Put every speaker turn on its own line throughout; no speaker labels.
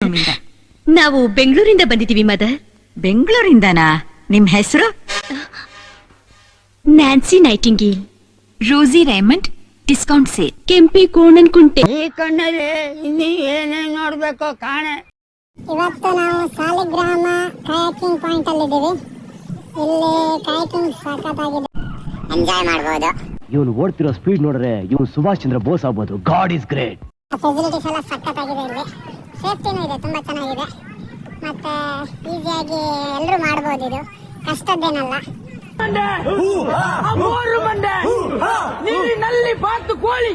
ನಿಮ್ಮಿಂದ?
ನಾವು ಬೆಂಗಳೂರಿಂದ ಬಂದಿದ್ದೀವಿ ಮದರ್.
ಬೆಂಗಳೂರಿಂದನಾ? ನಿಮ್ ಹೆಸರು?
Nancy Nightingale.
Rosy Raymond, discount sale.
ಕೆಂಪಿ ಕೋಣನ್ ಕುಂಟೆ.
ಈ ಕಣ್ಣಲ್ಲಿ ಇನ್ನೀ ಏನೇನ್ ನೋಡ್ಬೇಕೋ ಕಾಣೆ.
ಇವತ್ತು ನಾವು ಸಾಲಿಗ್ರಾಮ ಕಯಾಕಿಂಗ್ ಪಾಯಿಂಟ್ ಅಲ್ಲಿ ಇದ್ದೀವಿ. ಇಲ್ಲಿ ಕಯಾಕಿಂಗ್ ಸಖತ್ತಾಗಿದೆ, ಎಂಜಾಯ್ ಮಾಡಬಹುದು.
ಇವನು ಓಡ್ತಿರೋ ಸ್ಪೀಡ್ ನೋಡಿದ್ರೆ ಇವನು ಸುಭಾಷ್ ಚಂದ್ರ ಬೋಸ್ ಆಗ್ಬೋದು. God is great.
ಫೆಸಿಲಿಟೀಸ್ ಎಲ್ಲ ಸಖತ್ತಾಗಿದೆ. ಇಲ್ಲಿ ಸೇಫ್ಟಿನೂ ಇದೆ, ತುಂಬಾ ಚೆನ್ನಾಗಿದೆ. ಮತ್ತೆ ಈಸಿಯಾಗಿ ಎಲ್ಲರೂ ಮಾಡಬಹುದು. ಇದು ಕಷ್ಟದ್ದೇನಲ್ಲ.
ನೀರಿನಲ್ಲಿ ಬಾತು ಕೋಳಿ,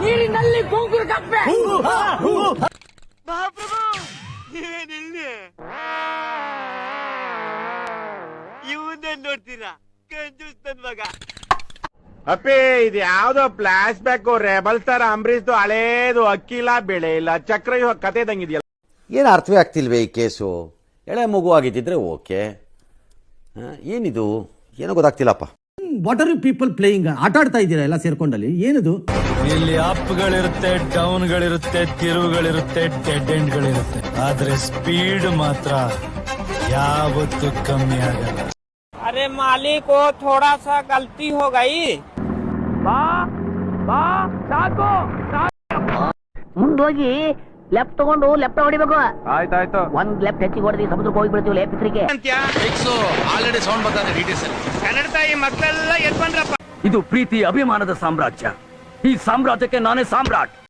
ನೀರಿನಲ್ಲಿ ಕೊಂಕುರು ಕಪ್ಪೆ.
ಇವನ್ನೇ ನೋಡ್ತೀರಾ ಕಂಜೂಸ್ ನನ್ ಮಗ.
ಅಪ್ಪಿ ಇದು ಯಾವ್ದೋ flash back rebel star Ambareesh ಹಳೇದು ಅಕ್ಕಿಲ್ಲ ಬೆಳೆ ಇಲ್ಲ ಚಕ್ರ ಇವಾಗ ಕತೆ ಇದ್ದಂಗಿದೆಯಲ್ಲ.
ಏನು ಅರ್ಥವೇ ಆಗ್ತಿಲ್ವೇ ಈ ಕೇಸು? ಎಳೆ ಮಗು ಆಗಿದ್ದಿದ್ರೆ ಓಕೆ, ಏನಿದು ಏನೋ ಗೊತ್ತಾಗ್ತಿಲ್ಲಪ್ಪ.
What are you people playing? ಆಟ ಆಡ್ತಾ ಇದ್ದೀರಾ ಎಲ್ಲ ಸೇರ್ಕೊಂಡಲ್ಲಿ? ಏನಿದು?
ಇಲ್ಲಿ ಅಪ್ಗಳಿರುತ್ತೆ, ಡೌನ್ಗಳಿರುತ್ತೆ, ತಿರುವುಗಳಿರುತ್ತೆ, ಡೆಡ್ ಎಂಡ್ಗಳಿರುತ್ತೆ. ಆದ್ರೆ ಸ್ಪೀಡ್ ಮಾತ್ರ ಯಾವತ್ತೂ ಕಮ್ಮಿ ಆಗಲ್ಲ.
ಅರೆ ಮಾಲೀಕ್ ಓ ಥೋಡಾ ಸಾ ಗಲ್ತಿ ಹೋ ಗೈ. ಬಾ ಬಾ ಸಾಕು.
ಮುಂದೋಗಿ ಲೆಫ್ಟ್ ತಗೊಂಡು ಲೆಫ್ಟ್ ಹೊಡಿಬೇಕು.
ಆಯ್ತಾಯ್ತು.
ಒಂದ್ ಲೆಫ್ಟ್ ಹೆಚ್ಚಿಗೆ ಹೊಡೆದಿ ಸಮುದ್ರಕ್ಕೆ ಹೋಗಿ ಬಿಡ್ತೀವಿ ಲೆಫ್ಟ್ರಿಗೆ.
ಆಲ್ರೆಡಿ ಸೌಂಡ್ ಬರ್ತಾನೆ ಡೀಟೇಲ್ಸ್.
ಕನ್ನಡ ತಾಯಿ ಮಕ್ಕಳೆಲ್ಲ ಎದ್ ಬಂದ್ರಪ್ಪ.
ಇದು ಪ್ರೀತಿ ಅಭಿಮಾನದ ಸಾಮ್ರಾಜ್ಯ. ಈ ಸಾಮ್ರಾಜ್ಯಕ್ಕೆ ನಾನೇ ಸಾಮ್ರಾಟ್.